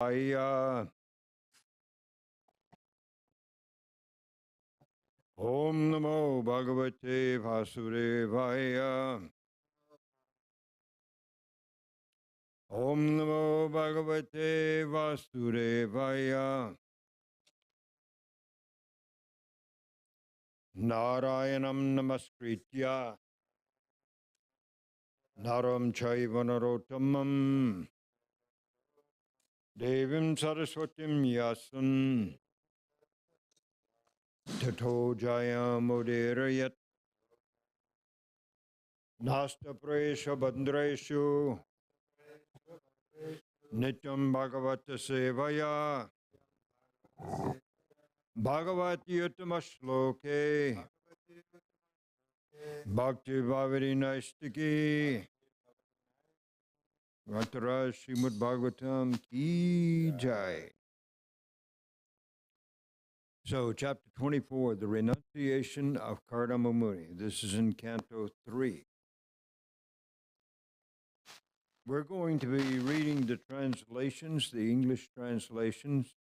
Aya. Om Namo Bhagavate Vasudevaya. Om Namo Bhagavate Vasudevaya. Narayanam Namaskritya. Naram Chaiva Narottamam. Devim Saraswatim Yasan. Tato Jayam Udirayat. Nasta Presha Bandreshu. Nityam Bhagavata Sevaya. Bhagavati Uttama Shloke. Bhakti Bhavati Naistiki. Vatara Srimad Bhagavatam Ki Jai. So, chapter 24, the renunciation of Kardama Muni. This is in Canto 3. We're going to be reading the translations, the English translations,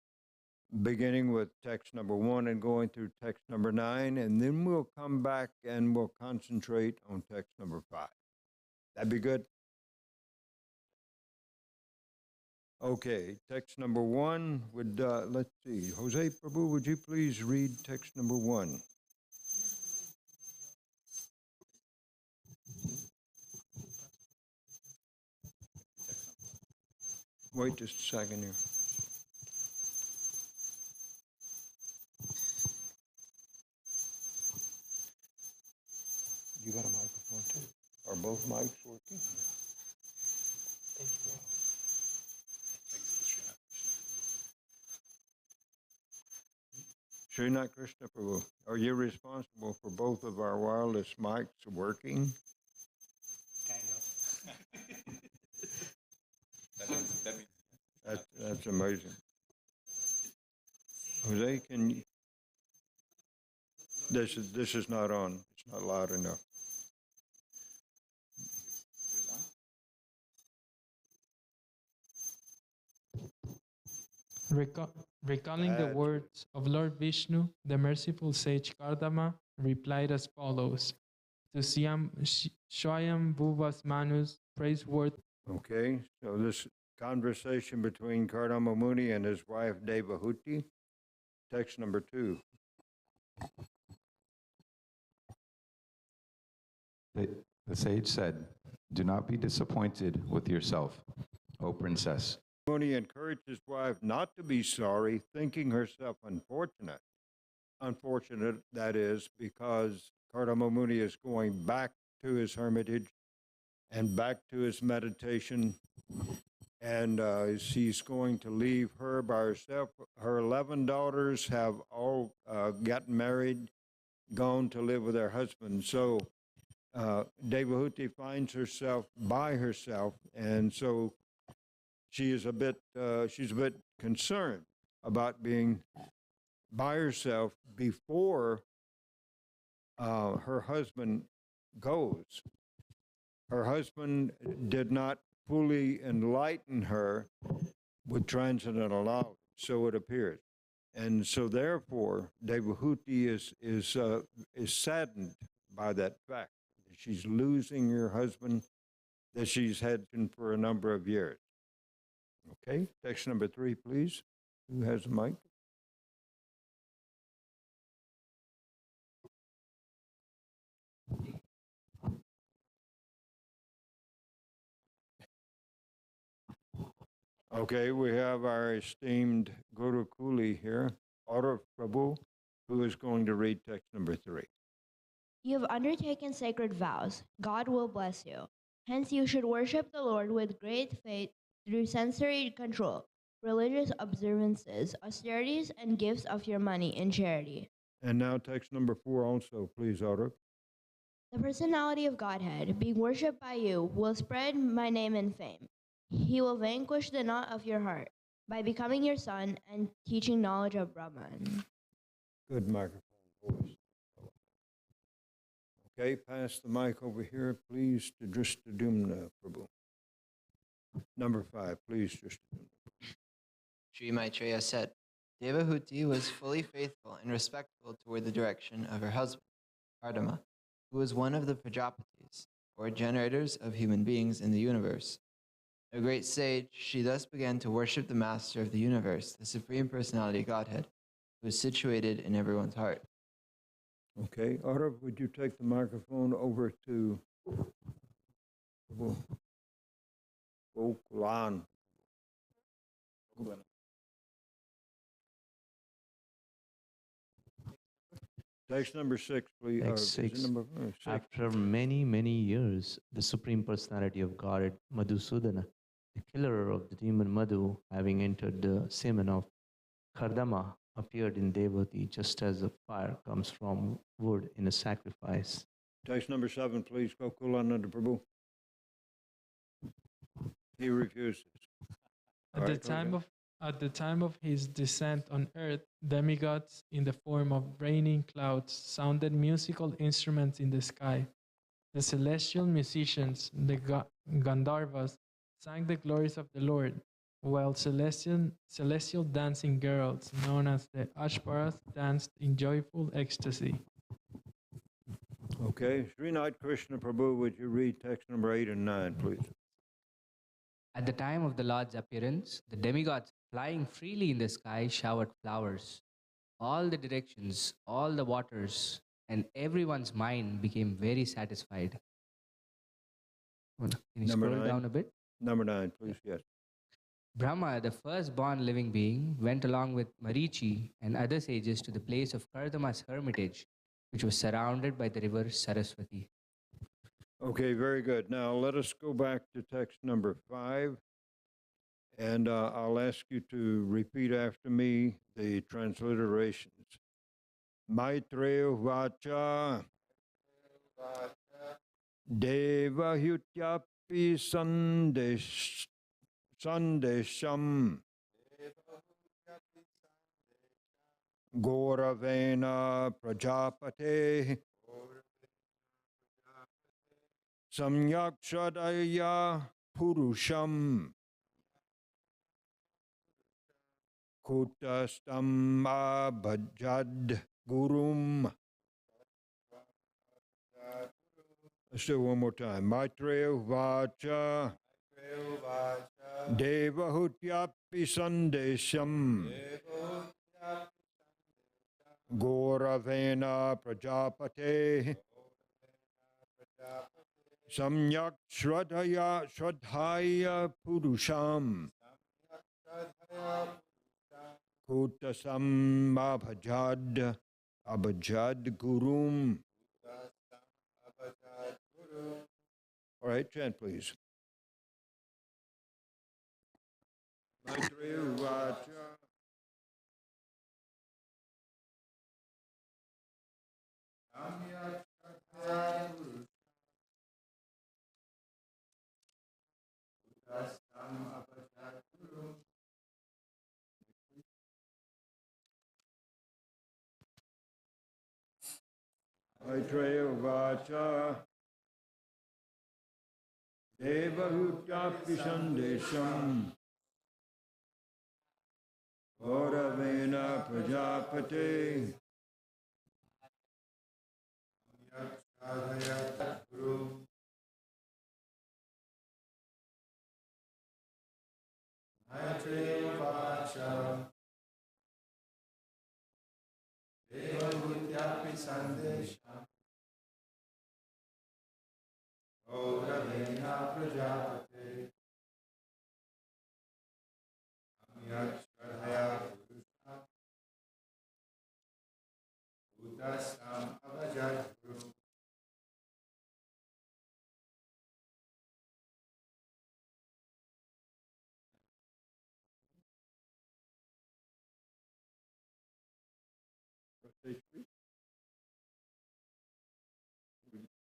beginning with text number 1 and going through text number 9, and then we'll come back and we'll concentrate on text number 5. That'd be good? Okay, text number 1 would, let's see, Jose Prabhu, would you please read text number 1? Wait just a second here. You got a microphone too? Are both mics working? Thank you, bro. Srinath Krishna Prabhu, are you responsible for both of our wireless mics working? Kind of. that means That's amazing. Jose, can you? This is not on. It's not loud enough. Recalling the words of Lord Vishnu, the merciful sage Kardama replied as follows to Swayambhuva's Manu's praiseworthy. Okay, so this conversation between Kardama Muni and his wife Devahuti, text number 2. the sage said, "Do not be disappointed with yourself, O princess." Muni encouraged his wife not to be sorry, thinking herself unfortunate. Unfortunate, that is, because Kardama Muni is going back to his hermitage and back to his meditation, and she's going to leave her by herself. Her 11 daughters have all gotten married, gone to live with their husbands. So Devahuti finds herself by herself, and so she's a bit concerned about being by herself before her husband goes. Her husband did not fully enlighten her with transcendental knowledge, so it appears. And so therefore, Devahuti is saddened by that fact. She's losing her husband that she's had for a number of years. Okay, text number 3, please. Who has the mic? Okay, we have our esteemed Guru Kuli here, Aurav Prabhu, who is going to read text number 3. You have undertaken sacred vows. God will bless you. Hence, you should worship the Lord with great faith through sensory control, religious observances, austerities, and gifts of your money in charity. And now text number 4 also, please, Aurav. The personality of Godhead, being worshipped by you, will spread my name and fame. He will vanquish the knot of your heart by becoming your son and teaching knowledge of Brahman. Good microphone voice. Okay, pass the mic over here, please, to Dristadumna Prabhu. Number 5, please, Dristadumna. Sri Maitreya said, Devahuti was fully faithful and respectful toward the direction of her husband, Kardama, who was one of the Prajapatis, or generators of human beings in the universe. A great sage, she thus began to worship the master of the universe, the Supreme Personality of Godhead, who is situated in everyone's heart. Okay, Arif, would you take the microphone over to Gokulan? Text number 6, please. Text Is it 6. number 6? After many, many years, the Supreme Personality of God, Madhusudana, the killer of the demon Madhu, having entered the semen of Kardama, appeared in Devati just as a fire comes from wood in a sacrifice. Text number 7, please. Gokulananda Prabhu. He refuses. At All the right, time okay. of At the time of his descent on earth, demigods in the form of raining clouds sounded musical instruments in the sky. The celestial musicians, the Gandharvas, sang the glories of the Lord, while celestial dancing girls, known as the Ashparas, danced in joyful ecstasy. Okay, Srinath Krishna Prabhu, would you read text number 8 and 9, please? At the time of the Lord's appearance, the demigods flying freely in the sky showered flowers. All the directions, all the waters, and everyone's mind became very satisfied. Can you Number scroll 9. down a bit? Number 9, please, yes. Brahma, the first-born living being, went along with Marichi and other sages to the place of Kardama's hermitage, which was surrounded by the river Saraswati. Okay, very good. Now let us go back to text number 5, and I'll ask you to repeat after me the transliterations. Maitreya Vacha Devahutyapi Sandesham Goravena Prajapate Samyakshadaya Purusham Kutastam Abhajad Gurum. Let's do it one more time. Maitreya Vacha Devahutyapi Sandesham Goravena Prajapate Samyak Shradhaya Purusham Kutasam Abhajad Gurum. All right, chant, please. Maitreya Vacha Maitreya Vacha Devahutyapi Sandesham Goravena Prajapate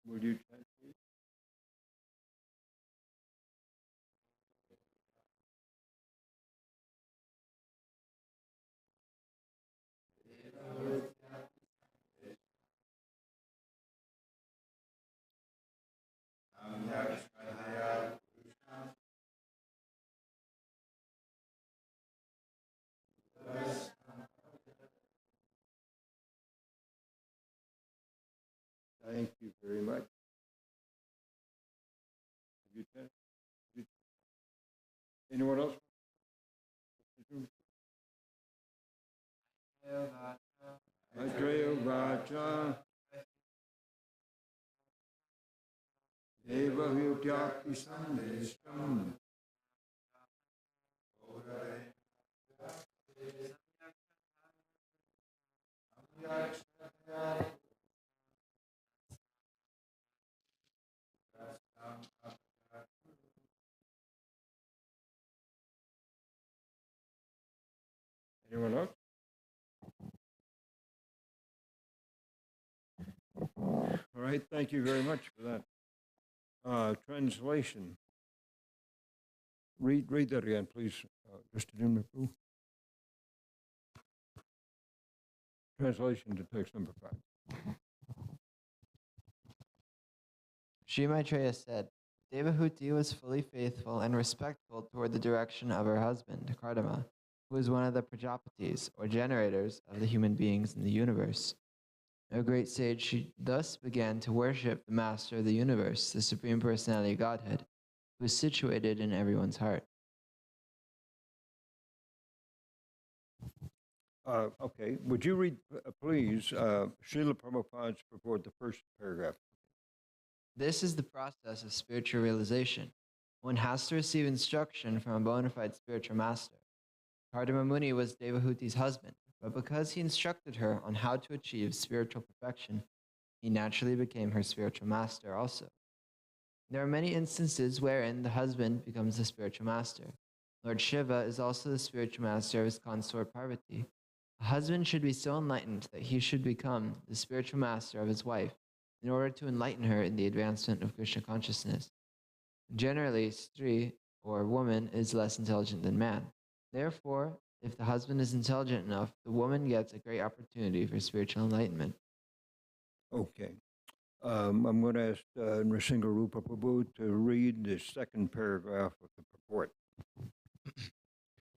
Will you chant, please? Thank you very much. Have you ten- you- Anyone else? Maitreya Vacha Eva Hyutyaki Sandeshtam. Anyone else? All right, thank you very much for that. Translation. Read that again, please, Mr. Dimnapu. Translation to text number 5. Sri Maitreya said, Devahuti was fully faithful and respectful toward the direction of her husband, Kardama, who was one of the Prajapatis, or generators of the human beings in the universe. A great sage, she thus began to worship the master of the universe, the Supreme Personality of Godhead, who is situated in everyone's heart. Okay, would you read, please, Srila Prabhupada's purport, the first paragraph? This is the process of spiritual realization. One has to receive instruction from a bona fide spiritual master. Kardama Muni was Devahuti's husband, but because he instructed her on how to achieve spiritual perfection, he naturally became her spiritual master also. There are many instances wherein the husband becomes the spiritual master. Lord Shiva is also the spiritual master of his consort Parvati. A husband should be so enlightened that he should become the spiritual master of his wife in order to enlighten her in the advancement of Krishna consciousness. Generally, Stri, or woman, is less intelligent than man. Therefore, if the husband is intelligent enough, the woman gets a great opportunity for spiritual enlightenment. Okay. I'm going to ask Nrsinga Rupa Prabhu to read the second paragraph of the purport.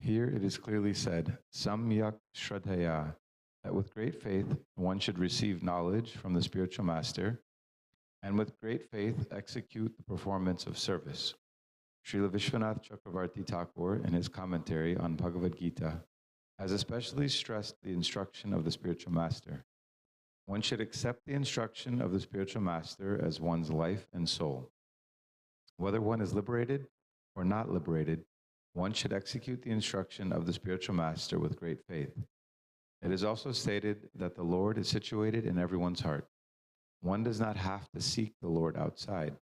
Here it is clearly said, Samyak Shraddhaya, that with great faith one should receive knowledge from the spiritual master, and with great faith execute the performance of service. Srila Vishwanath Chakravarti Thakur, in his commentary on Bhagavad Gita, has especially stressed the instruction of the spiritual master. One should accept the instruction of the spiritual master as one's life and soul. Whether one is liberated or not liberated, one should execute the instruction of the spiritual master with great faith. It is also stated that the Lord is situated in everyone's heart. One does not have to seek the Lord outside.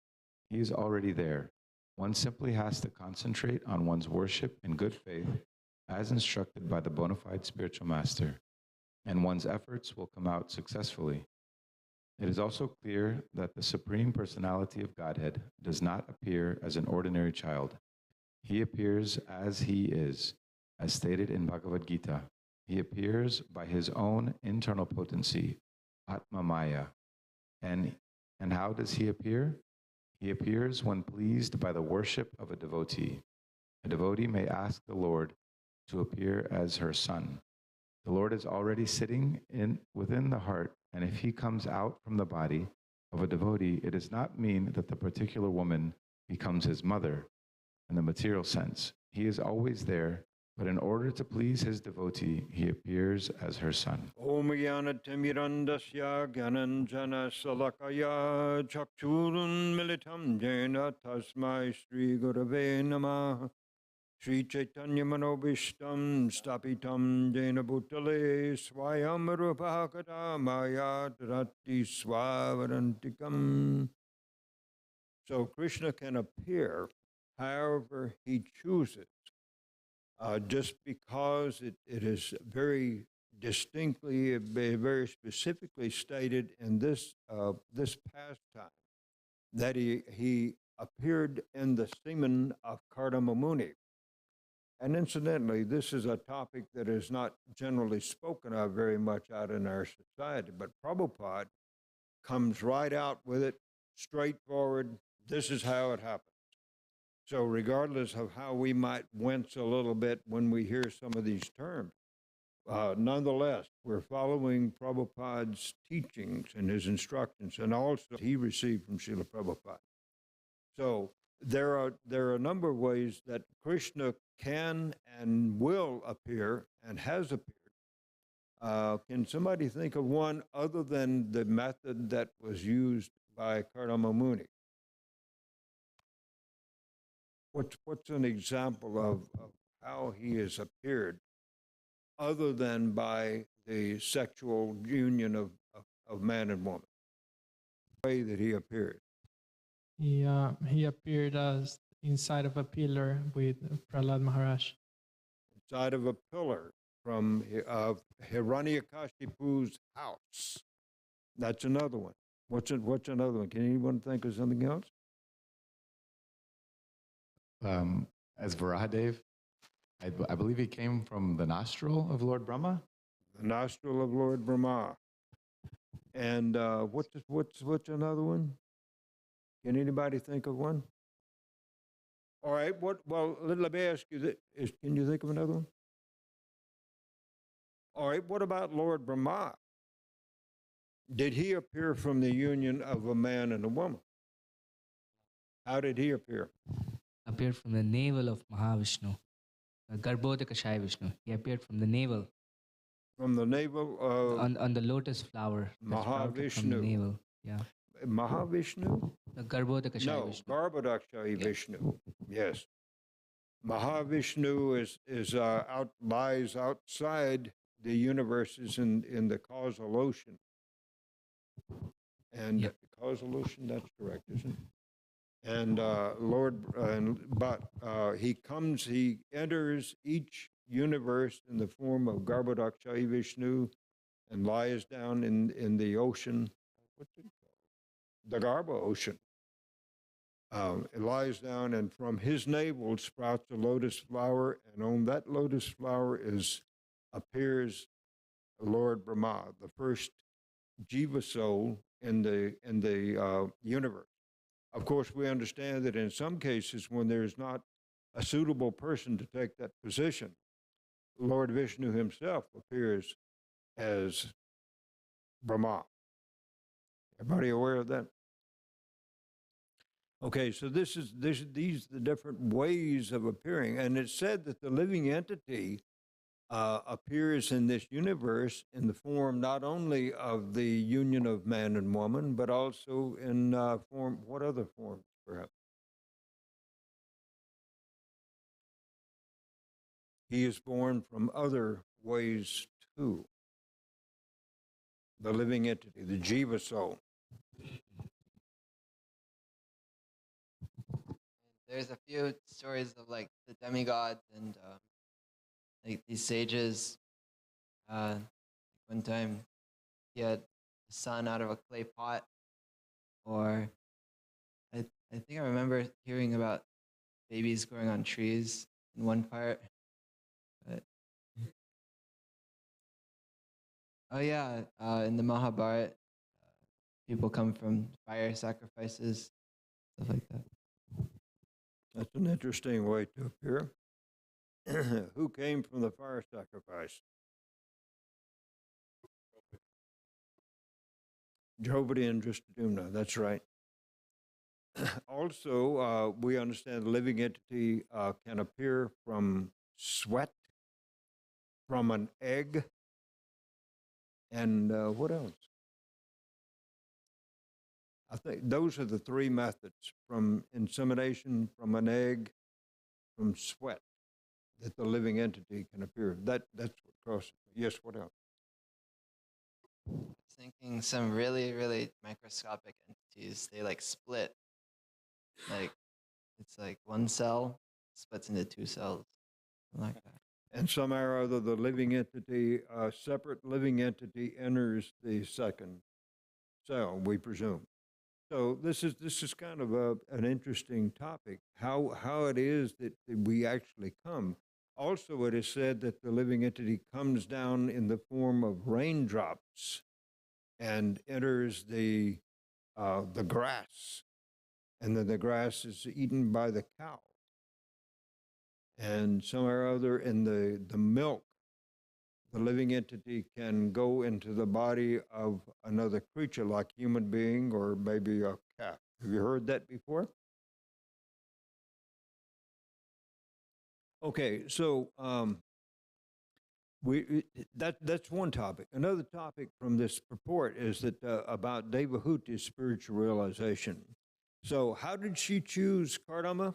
He is already there. One simply has to concentrate on one's worship in good faith as instructed by the bona fide spiritual master, and one's efforts will come out successfully. It is also clear that the Supreme Personality of Godhead does not appear as an ordinary child. He appears as he is, as stated in Bhagavad Gita. He appears by his own internal potency, Atma Maya. And how does he appear? He appears when pleased by the worship of a devotee. A devotee may ask the Lord to appear as her son. The Lord is already sitting within the heart, and if he comes out from the body of a devotee, it does not mean that the particular woman becomes his mother in the material sense. He is always there, but in order to please his devotee, he appears as her son. Om Gyana Timirandasya Gyananjana Salakaya Chakchurun Militam Jena Tasmai Sri Gurave Namah Sri Chaitanya Manobishtam Stapitam Jena Bhutale Swayam Rupakata Maya Drati Swavarantikam. So Krishna can appear however he chooses. Just because it is very distinctly, very specifically stated in this pastime that he appeared in the semen of Kardama Muni. And incidentally, this is a topic that is not generally spoken of very much out in our society, but Prabhupada comes right out with it, straightforward. This is how it happened. So regardless of how we might wince a little bit when we hear some of these terms, nonetheless, we're following Prabhupada's teachings and his instructions, and also he received from Srila Prabhupada. So there are a number of ways that Krishna can and will appear and has appeared. Can somebody think of one other than the method that was used by Kardama Muni? What's an example of how he has appeared other than by the sexual union of man and woman? The way that he appeared. He appeared as inside of a pillar with Prahlad Maharaj. Inside of a pillar from Hiranyakashipu's house. That's another one. What's another one? Can anyone think of something else? As Varahadev, I believe he came from the nostril of Lord Brahma. The nostril of Lord Brahma. And what's another one? Can anybody think of one? All right. Well, let me ask you this. Can you think of another one? All right. What about Lord Brahma? Did he appear from the union of a man and a woman? How did he appear? Appeared from the navel of Mahavishnu, Garbhodakashaya Vishnu. He appeared from the navel, From the navel of on the lotus flower that sprouted from the Mahavishnu. navel. Yeah. Mahavishnu? The Garbhodakashaya No, Vishnu. Garbhodakshaya Vishnu. Yes. Mahavishnu lies outside the universes in the causal ocean. And Yep. the causal ocean, that's correct, isn't it? And he enters each universe in the form of Garbhodakshaya Vishnu and lies down in the ocean. What's it called? The Garbha ocean. It lies down, and from his navel sprouts a lotus flower, and on that lotus flower appears Lord Brahma, the first jiva soul in the universe. Of course, we understand that in some cases, when there's not a suitable person to take that position, Lord Vishnu himself appears as Brahma. Everybody aware of that? Okay, so these are the different ways of appearing, and it's said that the living entity appears in this universe in the form not only of the union of man and woman, but also in form. What other forms, perhaps? He is born from other ways too. The living entity, the jiva soul. There's a few stories of like the demigods and like these sages. One time he had a son out of a clay pot, or I think I remember hearing about babies growing on trees in one part. But oh yeah, in the Mahabharata, people come from fire sacrifices, stuff like that. That's an interesting way to appear. Who came from the fire sacrifice? Draupadi and Drishtadyumna, that's right. Also, we understand the living entity can appear from sweat, from an egg, and what else? I think those are the three methods: from insemination, from an egg, from sweat, that the living entity can appear. That's what crosses. Yes, what else? I was thinking some really, really microscopic entities, they like split. Like it's like one cell splits into two cells. Like that. And somehow or other, the living entity, a separate living entity, enters the second cell, we presume. So this is kind of an interesting topic. How it is that we actually come. Also, it is said that the living entity comes down in the form of raindrops and enters the grass, and then the grass is eaten by the cow. And somewhere or other in the milk the living entity can go into the body of another creature like human being or maybe a cat. Have you heard that before? Okay, so that's one topic. Another topic from this purport is that about Devahuti's spiritual realization. So, how did she choose Kardama?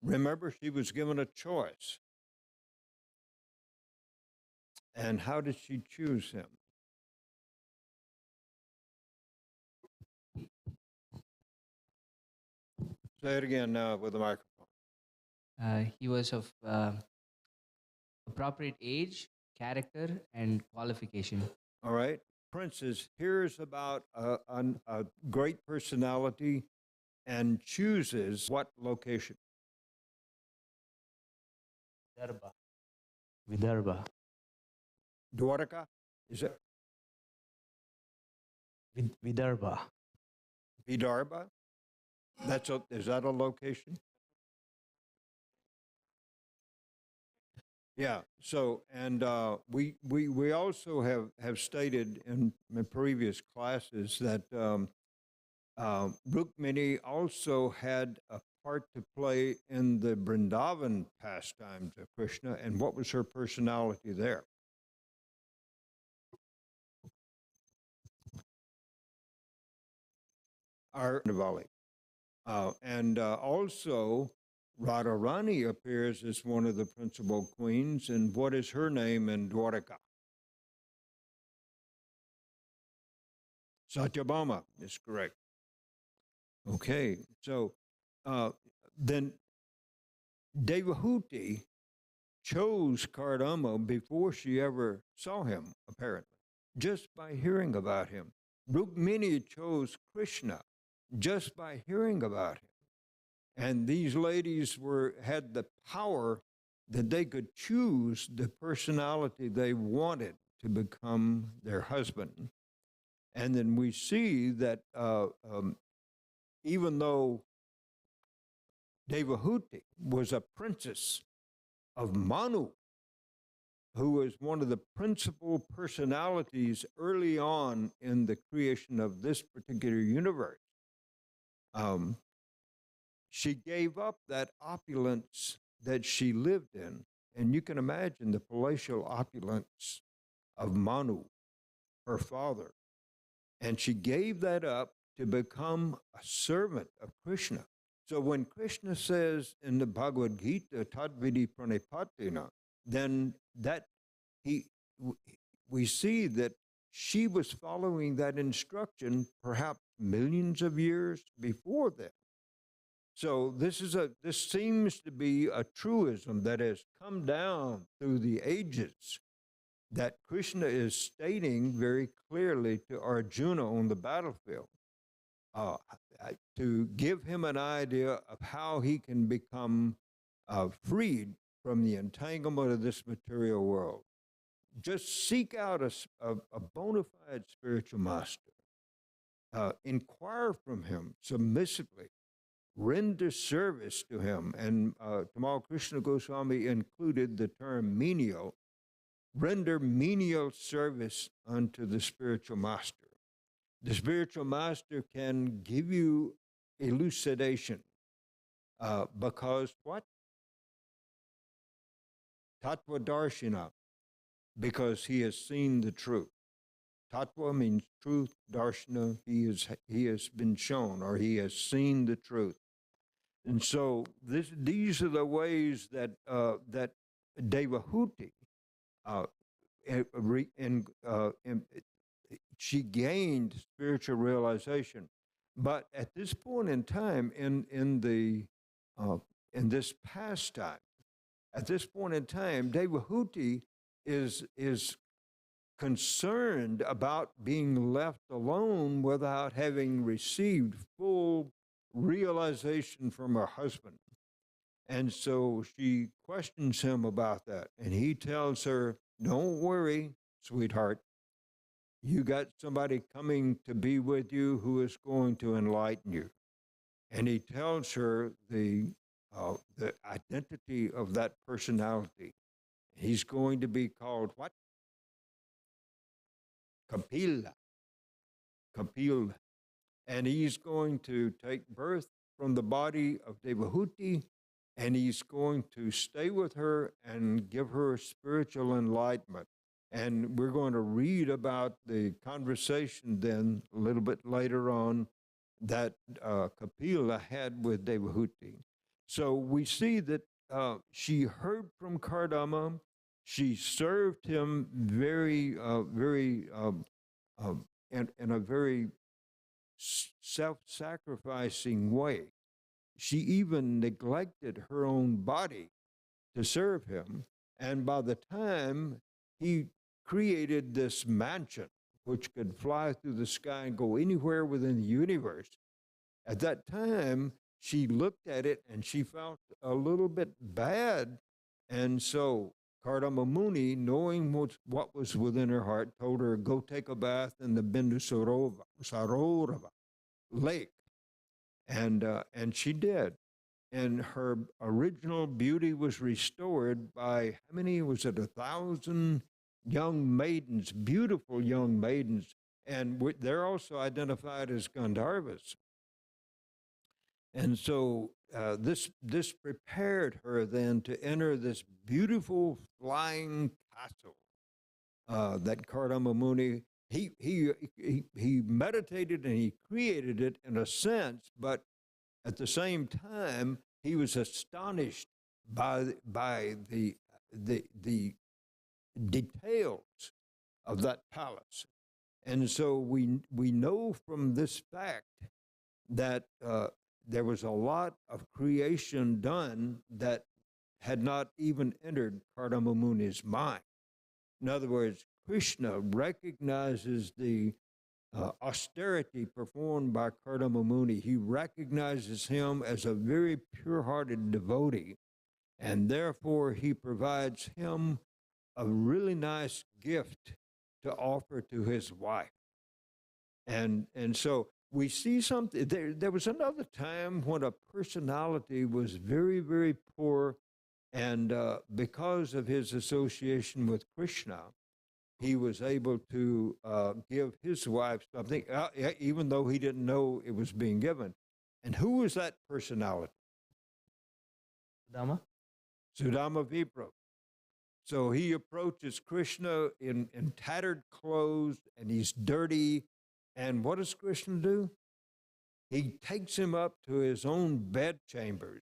Remember, she was given a choice. And how did she choose him? Say it again now with the microphone. He was of appropriate age, character, and qualification. All right. Princess hears about a great personality and chooses what location? Vidarbha. Vidarbha. Dwarka? Is it Vidarbha. Vidarbha? Is that a location? Yeah. So, and we also have stated in previous classes that Rukmini also had a part to play in the Vrindavan pastimes of Krishna. And what was her personality there? Our Navali. And also, Radharani appears as one of the principal queens. And what is her name in Dwaraka? Satyabhama is correct. Okay, so then Devahuti chose Kardama before she ever saw him, apparently, just by hearing about him. Rukmini chose Krishna just by hearing about him. And these ladies had the power that they could choose the personality they wanted to become their husband. And then we see that even though Devahuti was a princess of Manu, who was one of the principal personalities early on in the creation of this particular universe, she gave up that opulence that she lived in. And you can imagine the palatial opulence of Manu, her father. And she gave that up to become a servant of Krishna. So when Krishna says in the Bhagavad Gita, Tadvidi Pranipatina, then we see that she was following that instruction perhaps millions of years before that. So this seems to be a truism that has come down through the ages, that Krishna is stating very clearly to Arjuna on the battlefield, to give him an idea of how he can become freed from the entanglement of this material world. Just seek out a bona fide spiritual master. Inquire from him submissively. Render service to him. And Tamal Krishna Goswami included the term menial. Render menial service unto the spiritual master. The spiritual master can give you elucidation because what? Tattva darshina, because he has seen the truth. Tattva means truth, darshana, he has been shown or he has seen the truth. And so these are the ways that that Devahuti she gained spiritual realization. But at this point in time, in this pastime, at this point in time, Devahuti is concerned about being left alone without having received full realization from her husband. And so she questions him about that. And he tells her, don't worry, sweetheart. You got somebody coming to be with you who is going to enlighten you. And he tells her the the identity of that personality. He's going to be called what? Kapila. Kapil. And he's going to take birth from the body of Devahuti, and he's going to stay with her and give her spiritual enlightenment. And we're going to read about the conversation then a little bit later on that Kapila had with Devahuti. So we see that she heard from Kardama. She served him in a very self-sacrificing way. She even neglected her own body to serve him. And by the time he created this mansion, which could fly through the sky and go anywhere within the universe, at that time, she looked at it and she felt a little bit bad. And so Kardama Muni, knowing what was within her heart, told her, go take a bath in the Bindu Sarorava lake. And she did. And her original beauty was restored by, how many? Was it 1,000 young maidens, beautiful young maidens? And they're also identified as Gandharvas. And so this prepared her then to enter this beautiful flying castle that Kardama Muni, he meditated and he created it in a sense, but at the same time, he was astonished by the details of that palace. And so we know from this fact that there was a lot of creation done that had not even entered Kardama Muni's mind. In other words, Krishna recognizes the austerity performed by Kardama Muni. He recognizes him as a very pure-hearted devotee, and therefore he provides him a really nice gift to offer to his wife. And so we see something. There was another time when a personality was very, very poor, and because of his association with Krishna, he was able to give his wife something, even though he didn't know it was being given. And who was that personality? Dama? Sudama Vipra. So he approaches Krishna in tattered clothes, and he's dirty. And what does Krishna do? He takes him up to his own bed chambers,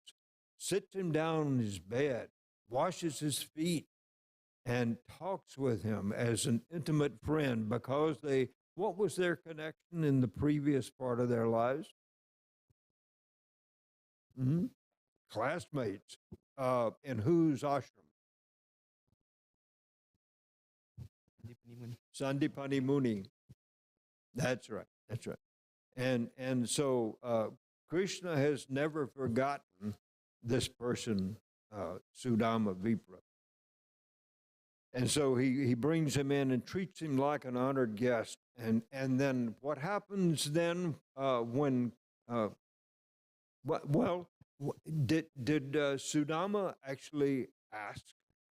sits him down in his bed, washes his feet, and talks with him as an intimate friend, because what was their connection in the previous part of their lives? Mm-hmm. Classmates. In whose ashram? Sandipani Muni. That's right. That's right. And so Krishna has never forgotten this person, Sudama Vipra. And so he brings him in and treats him like an honored guest. And then what happens then when, did Sudama actually ask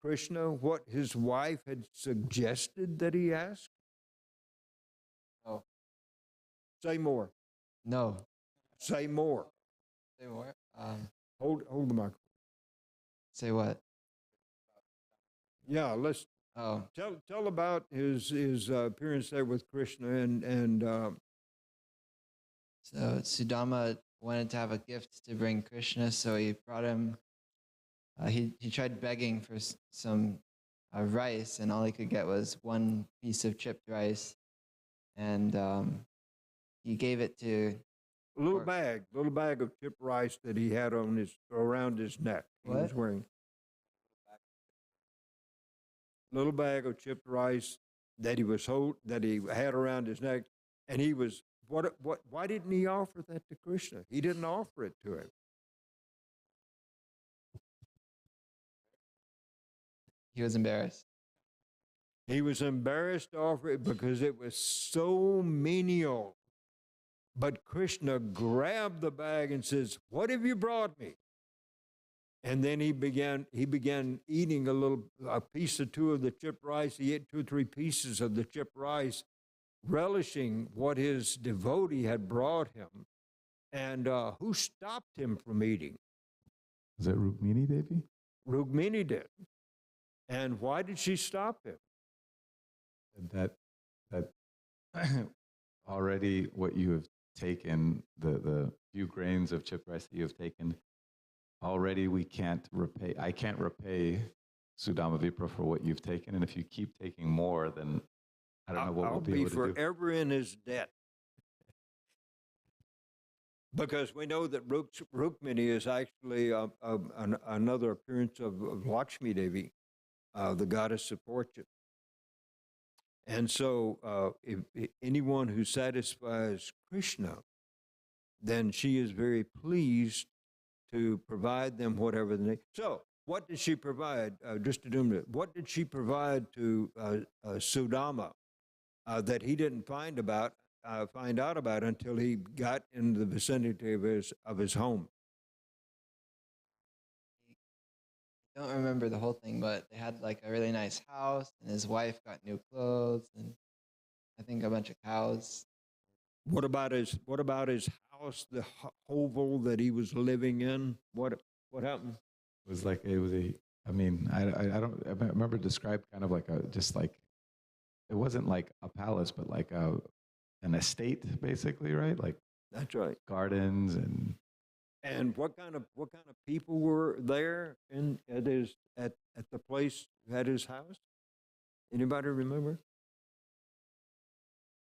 Krishna what his wife had suggested that he ask? No. Say more. No. Say more. Say more. Hold the microphone. Say what? Yeah, let's Oh. tell about his appearance there with Krishna and So Sudama wanted to have a gift to bring Krishna, so he brought him. He tried begging for some rice, and all he could get was one piece of chipped rice, and he gave it to little bag of chipped rice that he had on around his neck. He was What? wearing little bag of chipped rice that he had around his neck, and he was why didn't he offer that to Krishna? He didn't offer it to him. He was embarrassed. He was embarrassed to offer it because it was so menial. But Krishna grabbed the bag and says, "What have you brought me?" And then he began eating a piece or two of the chipped rice. He ate 2 or 3 pieces of the chipped rice, relishing what his devotee had brought him. And who stopped him from eating? Is that Rukmini Devi? Rukmini did. And why did she stop him? That already what you have taken, the few grains of chipped rice that you have taken, already I can't repay Sudama Vipra for what you've taken. And if you keep taking more, then I don't know what I'll we'll be be able to do. forever in his debt. Because we know that Rukmini is actually another appearance of Lakshmi Devi, the goddess of fortune. And so if anyone who satisfies Krishna, then she is very pleased to provide them whatever they need. So what did she provide? Just to do a minute, what did she provide to Sudama that he didn't find out about until he got in the vicinity of his home? I don't remember the whole thing, but they had like a really nice house, and his wife got new clothes, and I think a bunch of cows. What about his house, the hovel that he was living in? What happened? It was I remember described kind of like it wasn't like a palace, but like an estate, basically, right? Like That's right. gardens and And what kind of people were there at the place at his house? Anybody remember?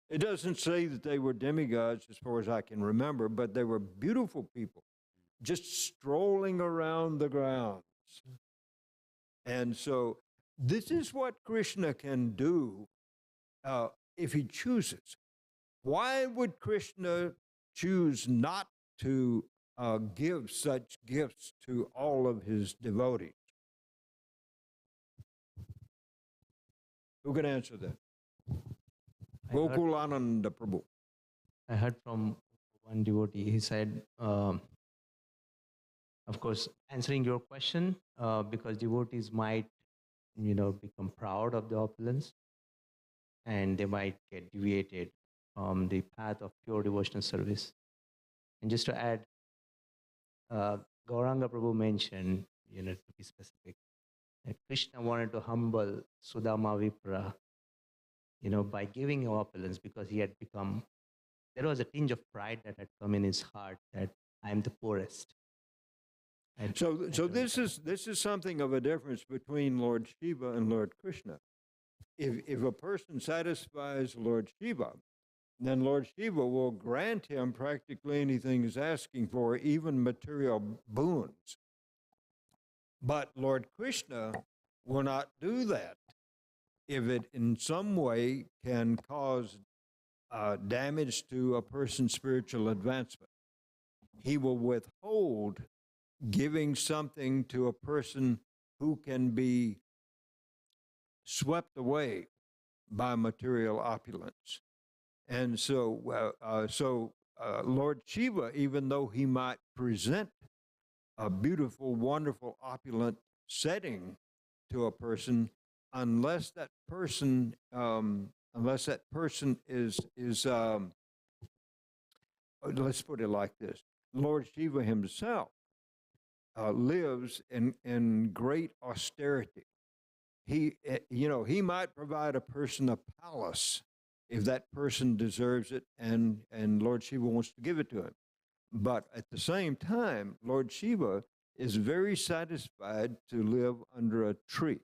It doesn't say that they were demigods as far as I can remember, but they were beautiful people, just strolling around the grounds. And so this is what Krishna can do if he chooses. Why would Krishna choose not to give such gifts to all of his devotees? Who can answer that? Gokulananda Prabhu. I heard from one devotee. He said, of course, answering your question, because devotees might, become proud of the opulence, and they might get deviated from the path of pure devotional service. And just to add, Gauranga Prabhu mentioned, to be specific, that Krishna wanted to humble Sudama Vipra, by giving him opulence, because he had become, there was a tinge of pride that had come in his heart that I am the poorest. So this is something of a difference between Lord Shiva and Lord Krishna. If a person satisfies Lord Shiva, then Lord Shiva will grant him practically anything he's asking for, even material boons. But Lord Krishna will not do that if it in some way can cause damage to a person's spiritual advancement. He will withhold giving something to a person who can be swept away by material opulence. And so, Lord Shiva, even though he might present a beautiful, wonderful, opulent setting to a person, unless that person is let's put it like this: Lord Shiva himself lives in great austerity. He might provide a person a palace if that person deserves it, and Lord Shiva wants to give it to him. But at the same time, Lord Shiva is very satisfied to live under a tree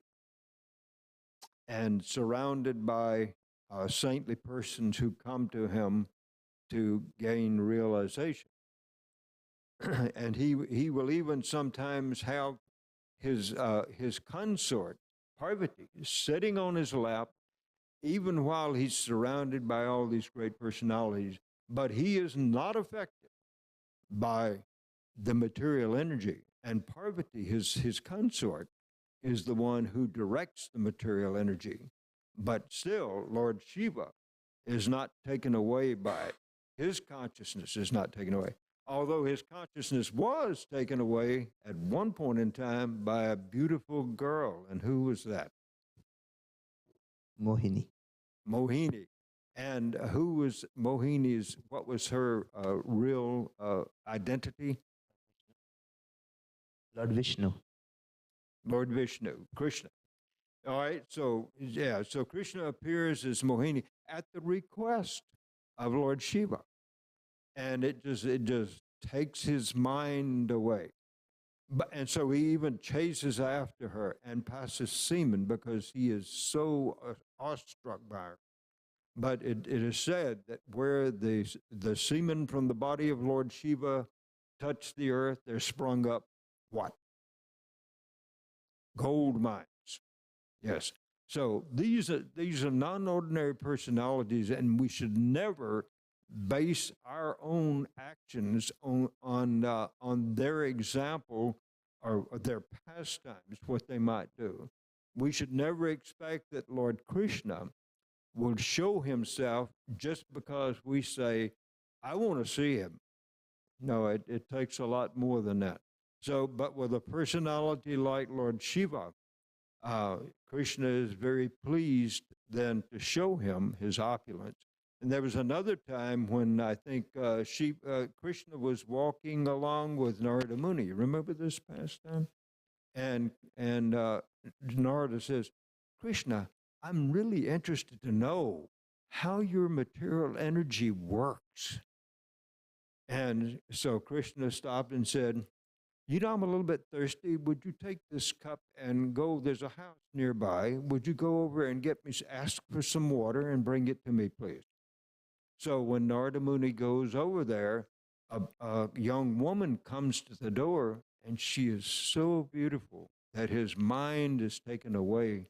and surrounded by saintly persons who come to him to gain realization. And he will even sometimes have his consort, Parvati, sitting on his lap, even while he's surrounded by all these great personalities. But he is not affected by the material energy. And Parvati, his consort, is the one who directs the material energy. But still, Lord Shiva is not taken away by it. His consciousness is not taken away. although his consciousness was taken away at one point in time by a beautiful girl. And who was that? Mohini. Mohini. And who was Mohini's, what was her real identity? Lord Vishnu. Lord Vishnu, Krishna. All right, so yeah, so Krishna appears as Mohini at the request of Lord Shiva. And it just takes his mind away. And so he even chases after her and passes semen because he is so awestruck by her. But it is said that where the semen from the body of Lord Shiva touched the earth, there sprung up what? Gold mines. Yes. So these are non-ordinary personalities, and we should never base our own actions on their example or their pastimes, what they might do. We should never expect that Lord Krishna will show himself just because we say, I want to see him. No, it takes a lot more than that. So, but with a personality like Lord Shiva, Krishna is very pleased then to show him his opulence. And there was another time when I think Krishna was walking along with Narada Muni. Remember this pastime? And Narada says, Krishna, I'm really interested to know how your material energy works. And so Krishna stopped and said, you know, I'm a little bit thirsty. Would you take this cup and go? There's a house nearby. Would you go over and ask for some water and bring it to me, please? So when Narada Muni goes over there, a young woman comes to the door, and she is so beautiful that his mind is taken away.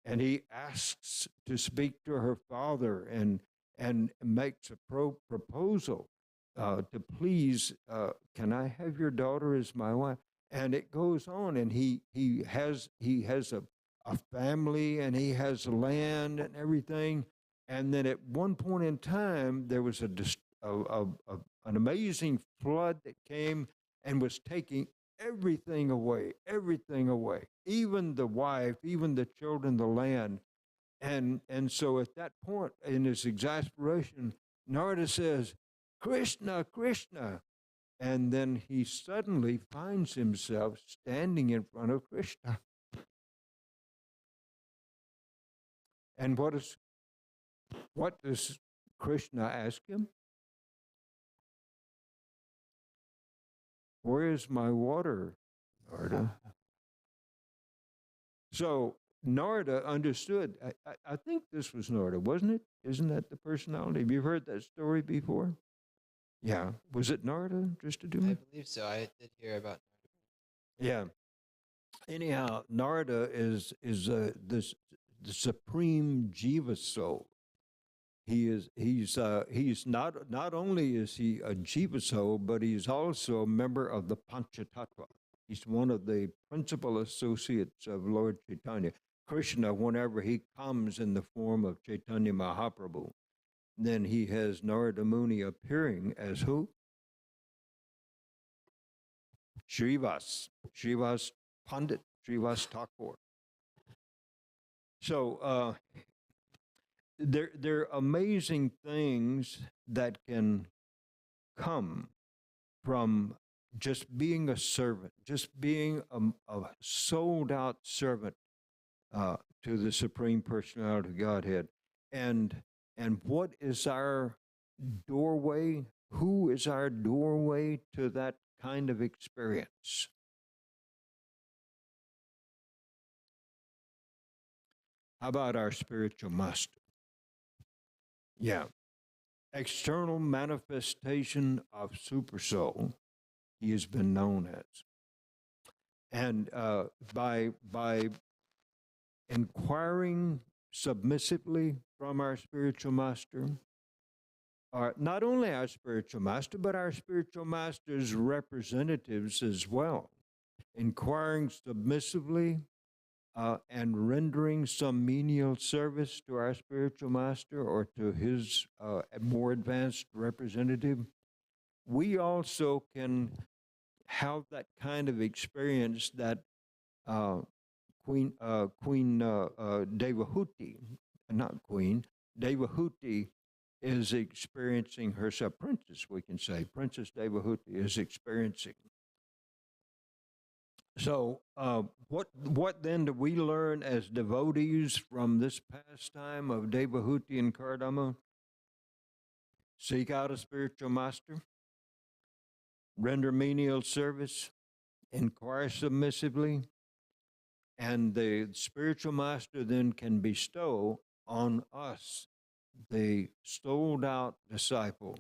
And he asks to speak to her father and makes a proposal. To please, can I have your daughter as my wife? And it goes on, and he has a family, and he has land and everything. And then at one point in time, there was an amazing flood that came and was taking everything away, even the wife, even the children, the land. And so at that point, in his exasperation, Narada says, Krishna, Krishna. And then he suddenly finds himself standing in front of Krishna. And what does Krishna ask him? Where is my water, Narada? So Narada understood. I think this was Narada, wasn't it? Isn't that the personality? Have you heard that story before? Yeah. Was it Narada, just to do I it? believe so. I did hear about. Yeah. Anyhow, Narada is the supreme jiva soul. He's not only is he a jiva soul, but he's also a member of the Panchatattva. He's one of the principal associates of Lord Chaitanya. Krishna, whenever he comes in the form of Chaitanya Mahaprabhu, then he has Narada Muni appearing as who? Srivas Pandit, Srivas Thakur. So there are amazing things that can come from just being a servant, just being a sold out servant to the Supreme Personality of Godhead. And what is our doorway? Who is our doorway to that kind of experience? How about our spiritual master? Yeah. External manifestation of supersoul, he has been known as. And by inquiring submissively from our spiritual master, not only our spiritual master, but our spiritual master's representatives as well, inquiring submissively and rendering some menial service to our spiritual master or to his more advanced representative, we also can have that kind of experience that uh, Queen Devahuti, not Queen, Devahuti is experiencing herself. Princess, we can say, Princess Devahuti is experiencing. So, what then do we learn as devotees from this pastime of Devahuti and Kardama? Seek out a spiritual master, render menial service, inquire submissively, and the spiritual master then can bestow on us, the sold out disciple.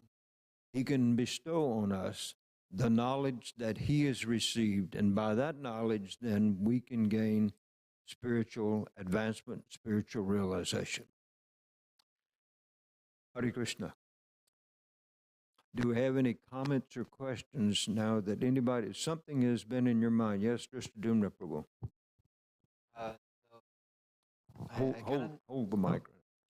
He can bestow on us the knowledge that he has received, and by that knowledge, then we can gain spiritual advancement, spiritual realization. Hare Krishna. Do we have any comments or questions now that anybody, something has been in your mind? Yes, Mr. Dumna Prabhu. So Hold the mic.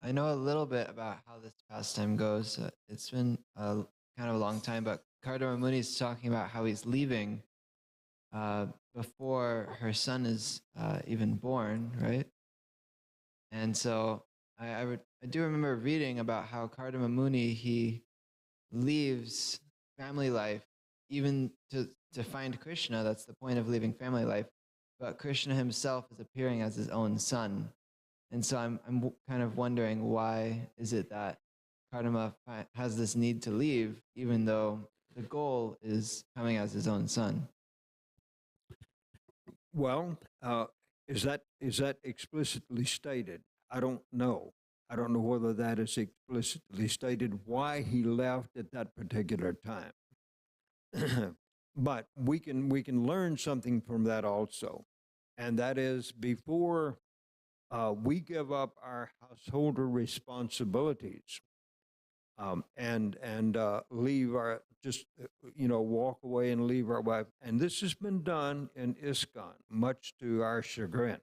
I know a little bit about how this pastime goes. It's been kind of a long time, but Kardama Muni is talking about how he's leaving before her son is even born, right? And so I do remember reading about how Kardama Muni, he leaves family life even to find Krishna. That's the point of leaving family life. But Krishna himself is appearing as his own son. And so I'm kind of wondering, why is it that Kardama has this need to leave, even though the goal is coming as his own son? Well, is that explicitly stated? I don't know. I don't know whether that is explicitly stated why he left at that particular time. But we can learn something from that also, and that is before we give up our householder responsibilities and leave our walk away and leave our wife. And this has been done in ISKCON, much to our chagrin.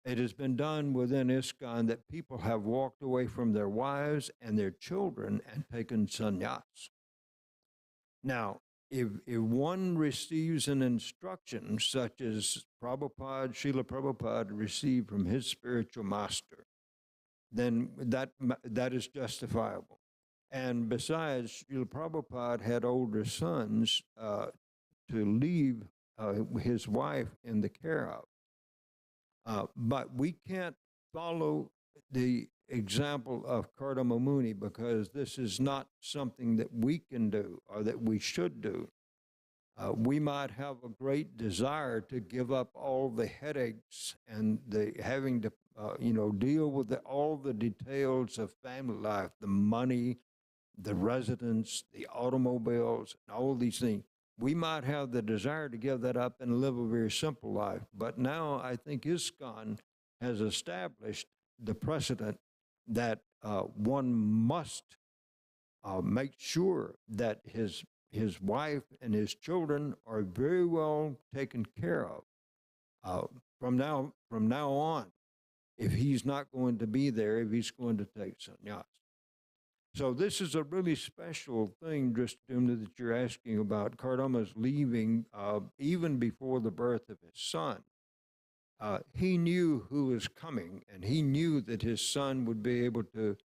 It has been done within ISKCON that people have walked away from their wives and their children and taken sannyas. Now, if one receives an instruction such as Srila Prabhupada received from his spiritual master, then that is justifiable. And besides, Srila Prabhupada had older sons to leave his wife in the care of. But we can't follow the example of Kardama Muni because this is not something that we can do or that we should do. We might have a great desire to give up all the headaches and the having to, deal with all the details of family life, the money, the residence, the automobiles, and all these things. We might have the desire to give that up and live a very simple life. But now I think ISKCON has established the precedent that one must make sure that his wife and his children are very well taken care of from now on. If he's not going to be there, if he's going to take sannyas. So this is a really special thing, Drishtamna, that you're asking about. Kardama's leaving even before the birth of his son. He knew who was coming, and he knew that his son would be able to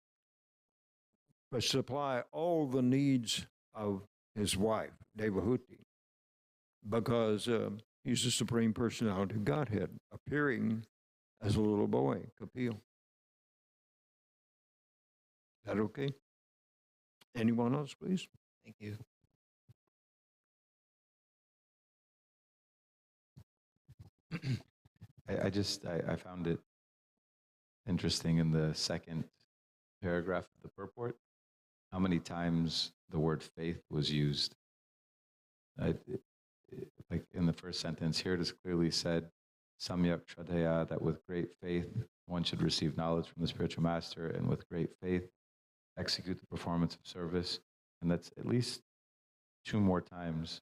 supply all the needs of his wife, Devahuti, because he's the Supreme Personality of Godhead, appearing as a little boy, Kapil. Is that okay? Anyone else, please? Thank you. I found it interesting in the second paragraph of the purport how many times the word faith was used. Like in the first sentence here, it is clearly said, Samyak Shraddhaya, that with great faith one should receive knowledge from the spiritual master, and with great faith execute the performance of service. And that's at least 2 more times.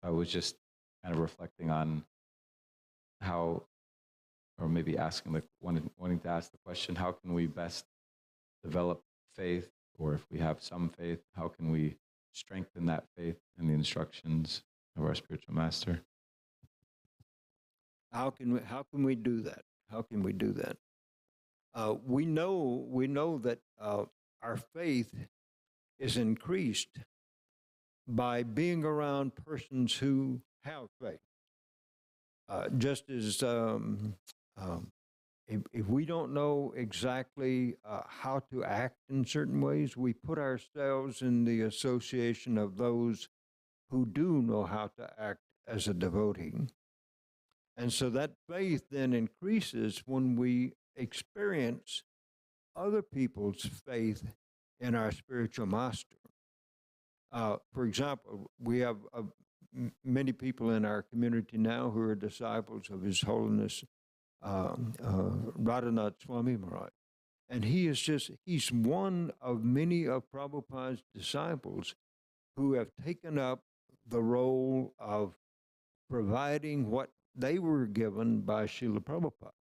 So I was just kind of reflecting on how, or maybe asking wanting to ask the question, how can we best develop faith, or if we have some faith, how can we strengthen that faith in the instructions of our spiritual master. How can we do that? How can we do that? We know that our faith is increased by being around persons who have faith. Just as if we don't know exactly how to act in certain ways, we put ourselves in the association of those who do know how to act as a devotee. And so that faith then increases when we experience other people's faith in our spiritual master. For example, we have many people in our community now who are disciples of His Holiness Radhanath Swami Maharaj. And he's one of many of Prabhupada's disciples who have taken up the role of providing what they were given by Srila Prabhupada.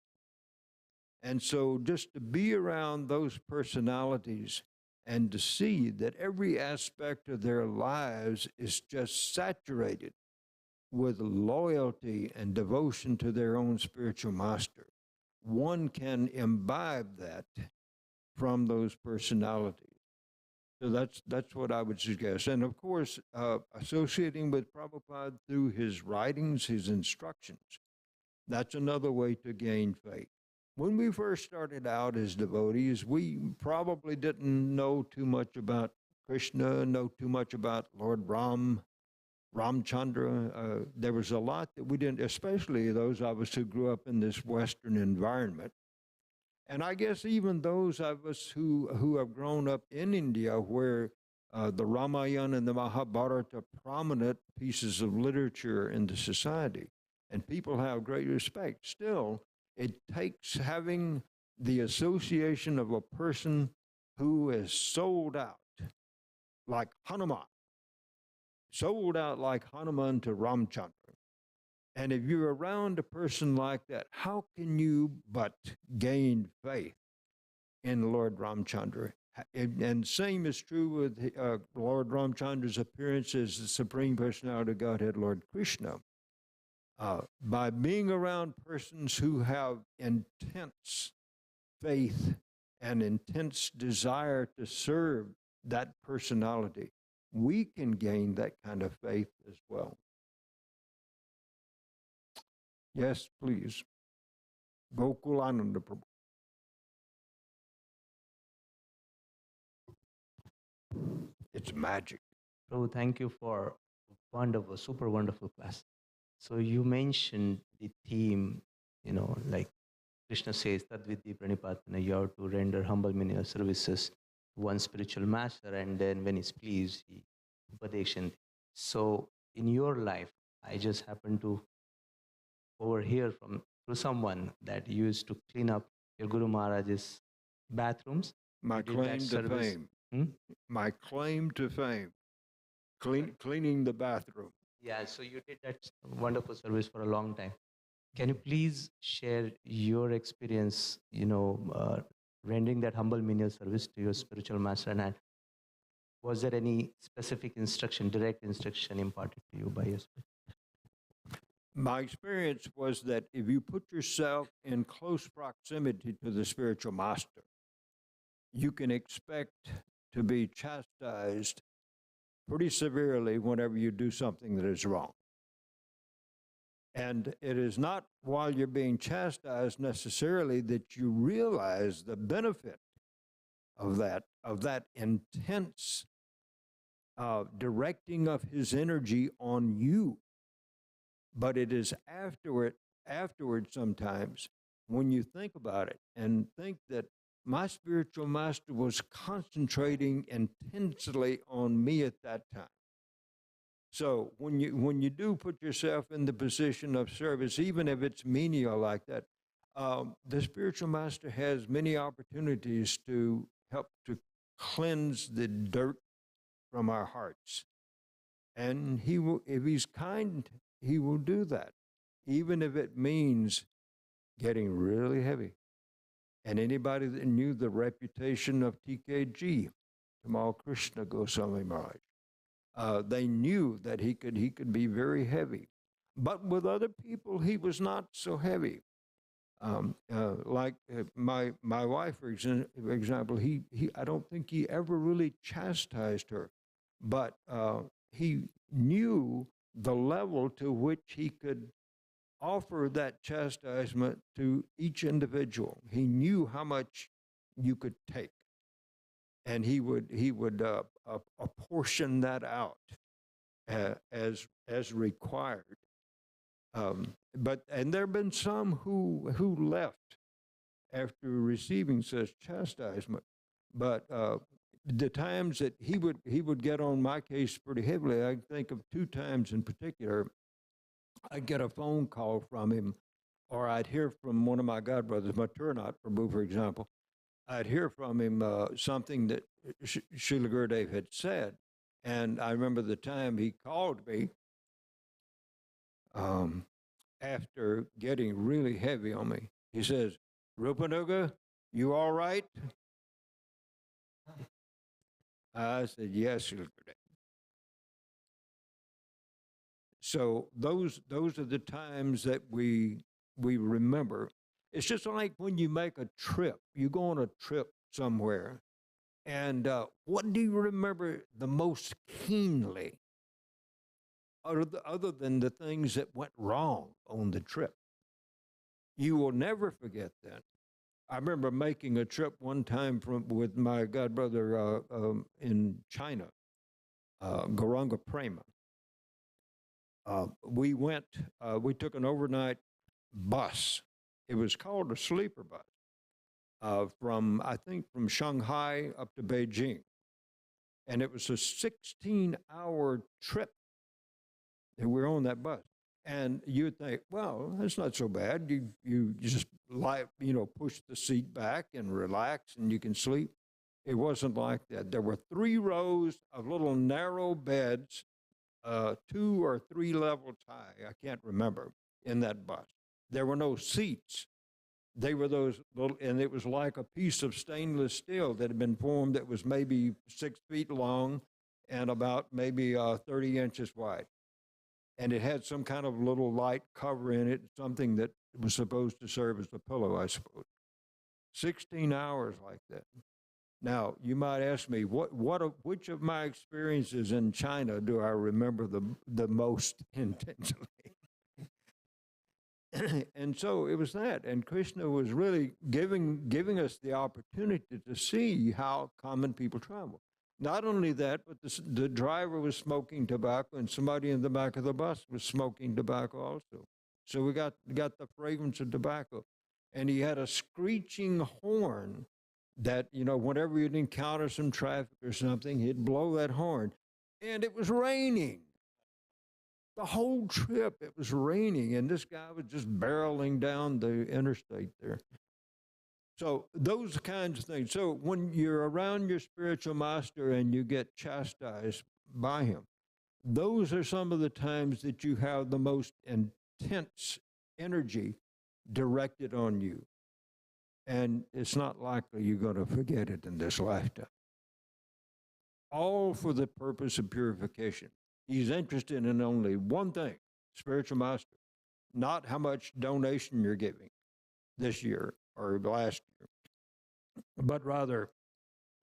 And so just to be around those personalities and to see that every aspect of their lives is just saturated with loyalty and devotion to their own spiritual master, one can imbibe that from those personalities. So that's what I would suggest. And of course, associating with Prabhupada through his writings, his instructions, that's another way to gain faith. When we first started out as devotees, we probably didn't know too much about Krishna, know too much about Lord Ramchandra. There was a lot that we didn't, especially those of us who grew up in this Western environment. And I guess even those of us who have grown up in India, where the Ramayana and the Mahabharata are prominent pieces of literature in the society, and people have great respect, still, it takes having the association of a person who is sold out, like Hanuman, sold out like Hanuman to Ramchandra. And if you're around a person like that, how can you but gain faith in Lord Ramchandra? And same is true with Lord Ramchandra's appearance as the Supreme Personality of Godhead, Lord Krishna. By being around persons who have intense faith and intense desire to serve that personality, we can gain that kind of faith as well. Yes, please. Gokulananda Prabhu. It's magic. Prabhu, thank you for wonderful, super wonderful class. So you mentioned the theme, like Krishna says, Tadviti Pranipatana, you have to render humble menial services to one spiritual master, and then when he's pleased, he upadeshan. So in your life, I just happened to overhear through someone that you used to clean up your Guru Maharaj's bathrooms. My You did that claim to service. fame. My claim to fame. Cleaning the bathroom. Yeah, so you did that wonderful service for a long time. Can you please share your experience, rendering that humble menial service to your spiritual master? And was there any specific instruction, direct instruction imparted to you by your spirit? My experience was that if you put yourself in close proximity to the spiritual master, you can expect to be chastised pretty severely whenever you do something that is wrong. And it is not while you're being chastised necessarily that you realize the benefit of that intense directing of his energy on you. But it is afterward sometimes when you think about it and think that my spiritual master was concentrating intensely on me at that time. So when you do put yourself in the position of service, even if it's menial like that, the spiritual master has many opportunities to help to cleanse the dirt from our hearts. And he will, if he's kind, he will do that, even if it means getting really heavy. And anybody that knew the reputation of TKG, Tamal Krishna Goswami Maharaj, They knew that he could be very heavy, but with other people he was not so heavy. Like my wife, for example, he I don't think he ever really chastised her, but he knew the level to which he could offer that chastisement to each individual. He knew how much you could take, and he would apportion that out as required. But and there have been some who left after receiving such chastisement. But the times that he would get on my case pretty heavily, I think of two times in particular. I'd get a phone call from him, or I'd hear from one of my godbrothers, my Turnot, for example. I'd hear from him something that Sheila Gurdave had said, and I remember the time he called me after getting really heavy on me. He says, "Rupanuga, you all right?" I said, "Yes, Sheila Gurdave." So those are the times that we remember. It's just like when you make a trip. You go on a trip somewhere, and what do you remember the most keenly, other than the things that went wrong on the trip? You will never forget that. I remember making a trip one time with my godbrother in China, Garanga Prema. We took an overnight bus. It was called a sleeper bus I think, from Shanghai up to Beijing. And it was a 16-hour trip that we were on that bus. And you'd think, well, that's not so bad. You just push the seat back and relax and you can sleep. It wasn't like that. There were 3 rows of little narrow beds, 2 or 3 levels high, I can't remember, in that bus. There were no seats. They were those little, and it was like a piece of stainless steel that had been formed that was maybe 6 feet long and about maybe 30 inches wide. And it had some kind of little light cover in it, something that was supposed to serve as a pillow, I suppose. 16 hours like that. Now, you might ask me, which of my experiences in China do I remember the most intensely? And so it was that. And Krishna was really giving us the opportunity to see how common people travel. Not only that, but the driver was smoking tobacco, and somebody in the back of the bus was smoking tobacco also. So we got the fragrance of tobacco. And he had a screeching horn that, whenever you'd encounter some traffic or something, he'd blow that horn. And it was raining. The whole trip, it was raining, and this guy was just barreling down the interstate there. So those kinds of things. So when you're around your spiritual master and you get chastised by him, those are some of the times that you have the most intense energy directed on you. And it's not likely you're going to forget it in this lifetime. All for the purpose of purification. He's interested in only one thing, spiritual master, not how much donation you're giving this year or last year, but rather,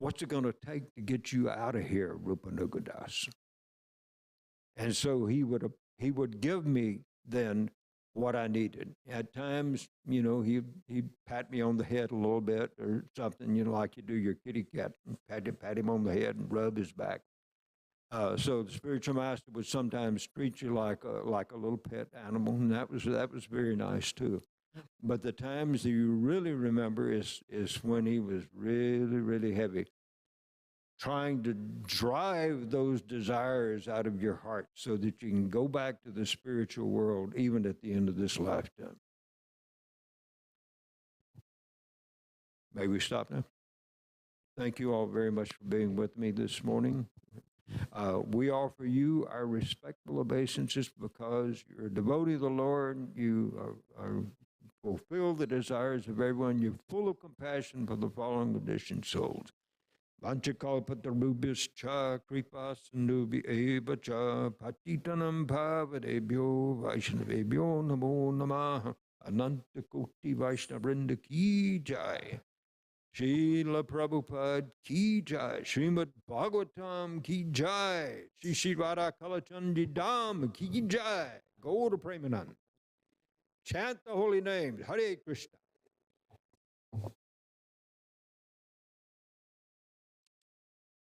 what's it going to take to get you out of here, Rupanuga Das? And so he would give me then what I needed. At times, he'd pat me on the head a little bit or something, like you do your kitty cat, pat him on the head and rub his back. So the spiritual master would sometimes treat you like a little pet animal, and that was very nice too. But the times that you really remember is when he was really, really heavy, trying to drive those desires out of your heart so that you can go back to the spiritual world even at the end of this lifetime. May we stop now? Thank you all very much for being with me this morning. We offer you our respectful obeisances because you're a devotee of the Lord. You are fulfill the desires of everyone. You're full of compassion for the fallen conditioned souls. Vanchakalpatarubhyascha kripa sindhubi eva cha patitanam bhavadebhyo vaishnavebhyo namo namaha. Ananta Koti Vaishnavrinda ki jai. Srila Prabhupada ki jai. Srimad Bhagavatam ki jai. Shri Shri Radha Kalachandi Dham ki jai. Gaur Premanand. Chant the holy names. Hare Krishna.